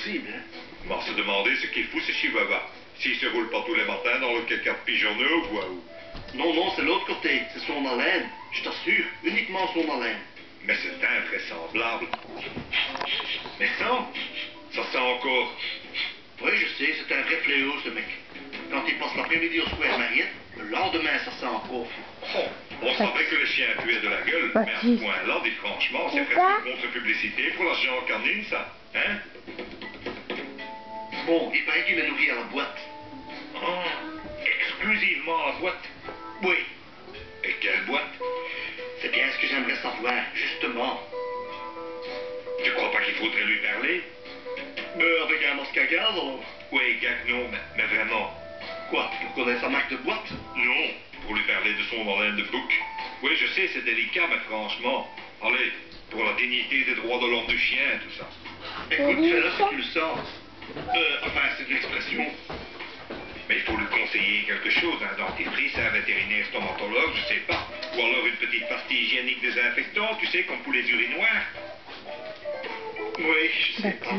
possible, hein? On se demander ce qu'il fout ce chihuahua. S'il se roule pas tous les matins dans le caca de pigeonneux ou quoi. Non, non, c'est l'autre côté. C'est son haleine. Je t'assure, uniquement son haleine. Mais c'est invraisemblable. Mais ça sent encore. Oui, je sais, c'est un vrai fléau, ce mec. Quand il passe l'après-midi au Square Mariette, le lendemain, ça sent encore. Oh, on savait que le chien puait de la gueule, mais à ce point-là, dis franchement, c'est presque une contre-publicité pour la géant canine, ça. Hein? Bon, il paraît qu'il est nourri à la boîte. Ah, exclusivement à la boîte? Oui. Et quelle boîte? C'est bien ce que j'aimerais savoir, justement. Tu crois pas qu'il faudrait lui parler? Avec un masque à gaz, alors? Oui, gag, non, mais vraiment. Quoi, pour connaître sa marque de boîte? Non, pour lui parler de son haleine de bouc. Oui, je sais, c'est délicat, mais franchement, allez, pour la dignité des droits de l'homme du chien, tout ça. Écoute, fais-le si tu le sens. Enfin, c'est une expression. Mais il faut lui conseiller quelque chose, un dentifrice, un vétérinaire stomatologue, je sais pas. Ou alors une petite pastille hygiénique désinfectante, tu sais, comme pour les urinoirs. Oui, je sais pas.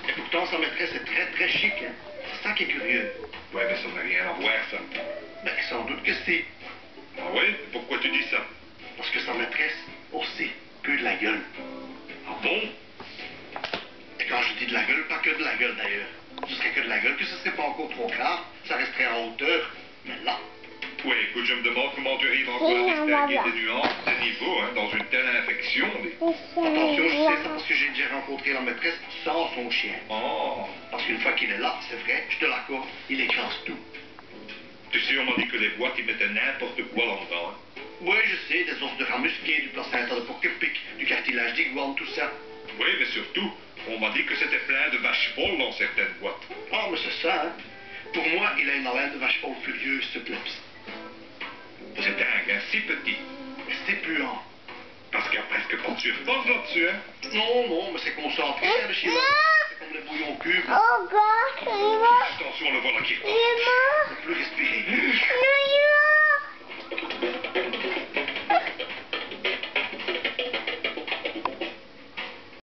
Et pourtant, sa maîtresse est très très chic, hein. C'est ça qui est curieux. Ouais, mais ça n'a rien à voir, ça. Ben, sans doute que si. Ah oui? Pourquoi tu dis ça? Parce que sa maîtresse aussi que de la gueule. Ah bon? Et quand je dis de la gueule, pas que de la gueule d'ailleurs. Ce serait que de la gueule, que ce serait pas encore trop grave. Ça resterait en hauteur. Mais là. Oui, écoute, je me demande comment tu arrives encore à distinguer des nuances, des niveaux, hein, dans une telle infection. Attention, je sais ça parce que j'ai déjà rencontré la maîtresse sans son chien. Oh! Parce qu'une fois qu'il est là, c'est vrai, je te l'accorde, il écrase tout. Tu sais, on m'a dit que les boîtes, ils mettaient n'importe quoi là-dedans. Hein. Oui, je sais, des os de rat musqué, du placenta de porc-épic, du cartilage d'iguane, tout ça. Oui, mais surtout, on m'a dit que c'était plein de vaches folles dans certaines boîtes. Ah, mais c'est ça, hein. Pour moi, il a une haleine de vache folle furieuse, ce plebs. C'est dingue, hein, si petit. Mais c'est puant. Parce qu'il n'y a presque pas de surface là-dessus, hein. Non, non, mais c'est concentré, hein, le chien. C'est comme les bouillons cubes. Oh, God, Attention, le voilà qui repart. il est mort. Ne plus respirer. Non,